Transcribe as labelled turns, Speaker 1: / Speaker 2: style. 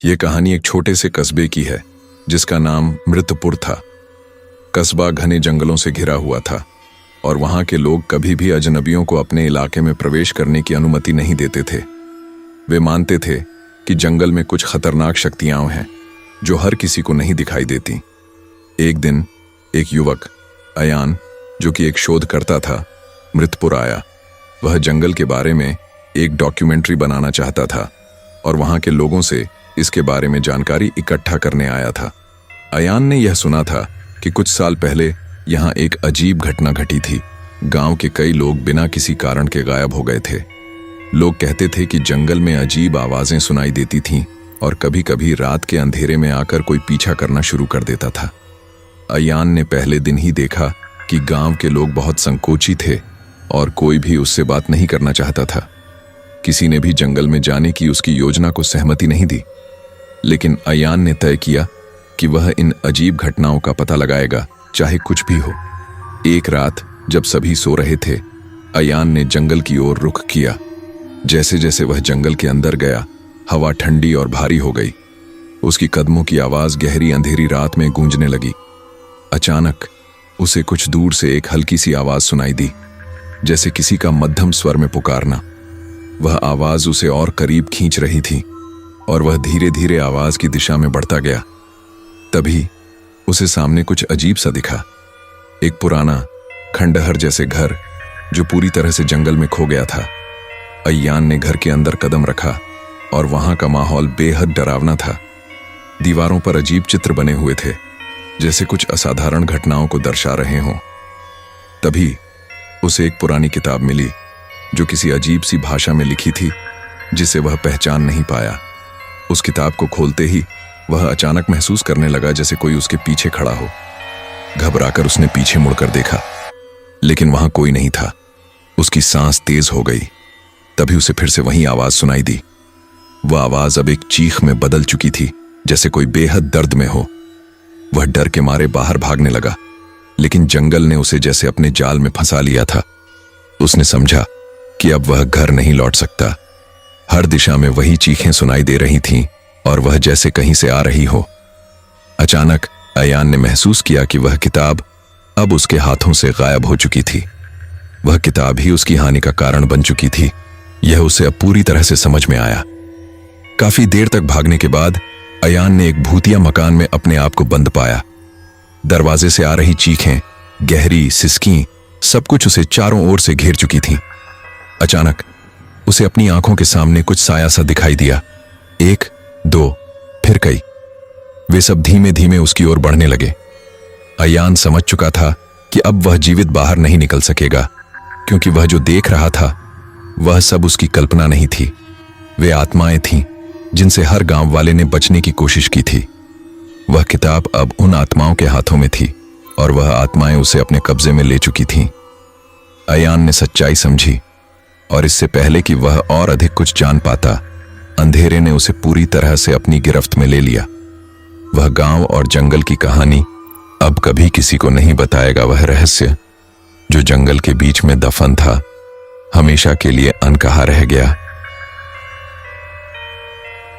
Speaker 1: ये कहानी एक छोटे से कस्बे की है जिसका नाम मृतपुर था। कस्बा घने जंगलों से घिरा हुआ था और वहां के लोग कभी भी अजनबियों को अपने इलाके में प्रवेश करने की अनुमति नहीं देते थे। वे मानते थे कि जंगल में कुछ खतरनाक शक्तियां हैं जो हर किसी को नहीं दिखाई देती। एक दिन एक युवक अयान, जो कि एक शोधकर्ता था, मृतपुर आया। वह जंगल के बारे में एक डॉक्यूमेंट्री बनाना चाहता था और वहां के लोगों से इसके बारे में जानकारी इकट्ठा करने आया था। अयान ने यह सुना था कि कुछ साल पहले यहाँ एक अजीब घटना घटी थी। गांव के कई लोग बिना किसी कारण के गायब हो गए थे। लोग कहते थे कि जंगल में अजीब आवाजें सुनाई देती थीं और कभी कभी रात के अंधेरे में आकर कोई पीछा करना शुरू कर देता था। अयान ने पहले दिन ही देखा कि गांव के लोग बहुत संकोची थे और कोई भी उससे बात नहीं करना चाहता था। किसी ने भी जंगल में जाने की उसकी योजना को सहमति नहीं दी। लेकिन अयान ने तय किया कि वह इन अजीब घटनाओं का पता लगाएगा, चाहे कुछ भी हो। एक रात जब सभी सो रहे थे, अयान ने जंगल की ओर रुख किया। जैसे जैसे वह जंगल के अंदर गया, हवा ठंडी और भारी हो गई। उसकी कदमों की आवाज गहरी अंधेरी रात में गूंजने लगी। अचानक उसे कुछ दूर से एक हल्की सी आवाज सुनाई दी, जैसे किसी का मध्यम स्वर में पुकारना। वह आवाज उसे और करीब खींच रही थी और वह धीरे धीरे आवाज की दिशा में बढ़ता गया। तभी उसे सामने कुछ अजीब सा दिखा। एक पुराना खंडहर जैसे घर जो पूरी तरह से जंगल में खो गया था। अयान ने घर के अंदर कदम रखा और वहां का माहौल बेहद डरावना था। दीवारों पर अजीब चित्र बने हुए थे, जैसे कुछ असाधारण घटनाओं को दर्शा रहे हों। तभी उसे एक पुरानी किताब मिली जो किसी अजीब सी भाषा में लिखी थी, जिसे वह पहचान नहीं पाया। उस किताब को खोलते ही वह अचानक महसूस करने लगा जैसे कोई उसके पीछे खड़ा हो। घबराकर उसने पीछे मुड़कर देखा, लेकिन वहां कोई नहीं था। उसकी सांस तेज हो गई। तभी उसे फिर से वही आवाज सुनाई दी। वह आवाज अब एक चीख में बदल चुकी थी, जैसे कोई बेहद दर्द में हो। वह डर के मारे बाहर भागने लगा, लेकिन जंगल ने उसे जैसे अपने जाल में फंसा लिया था। उसने समझा कि अब वह घर नहीं लौट सकता। हर दिशा में वही चीखें सुनाई दे रही थीं और वह जैसे कहीं से आ रही हो। अचानक अयान ने महसूस किया कि वह किताब अब उसके हाथों से गायब हो चुकी थी। वह किताब ही उसकी हानि का कारण बन चुकी थी। यह उसे अब पूरी तरह से समझ में आया। काफी देर तक भागने के बाद अयान ने एक भूतिया मकान में अपने आप को बंद पाया। दरवाजे से आ रही चीखें, गहरी सिसकी, सब कुछ उसे चारों ओर से घेर चुकी थी। अचानक उसे अपनी आंखों के सामने कुछ साया सा दिखाई दिया। एक, दो, फिर कई। वे सब धीमे धीमे उसकी ओर बढ़ने लगे। अयान समझ चुका था कि अब वह जीवित बाहर नहीं निकल सकेगा, क्योंकि वह जो देख रहा था वह सब उसकी कल्पना नहीं थी। वे आत्माएं थीं जिनसे हर गांव वाले ने बचने की कोशिश की थी। वह किताब अब उन आत्माओं के हाथों में थी और वह आत्माएं उसे अपने कब्जे में ले चुकी थीं। अयान ने सच्चाई समझी और इससे पहले कि वह और अधिक कुछ जान पाता, अंधेरे ने उसे पूरी तरह से अपनी गिरफ्त में ले लिया। वह गांव और जंगल की कहानी अब कभी किसी को नहीं बताएगा। वह रहस्य जो जंगल के बीच में दफन था, हमेशा के लिए अनकहा रह गया।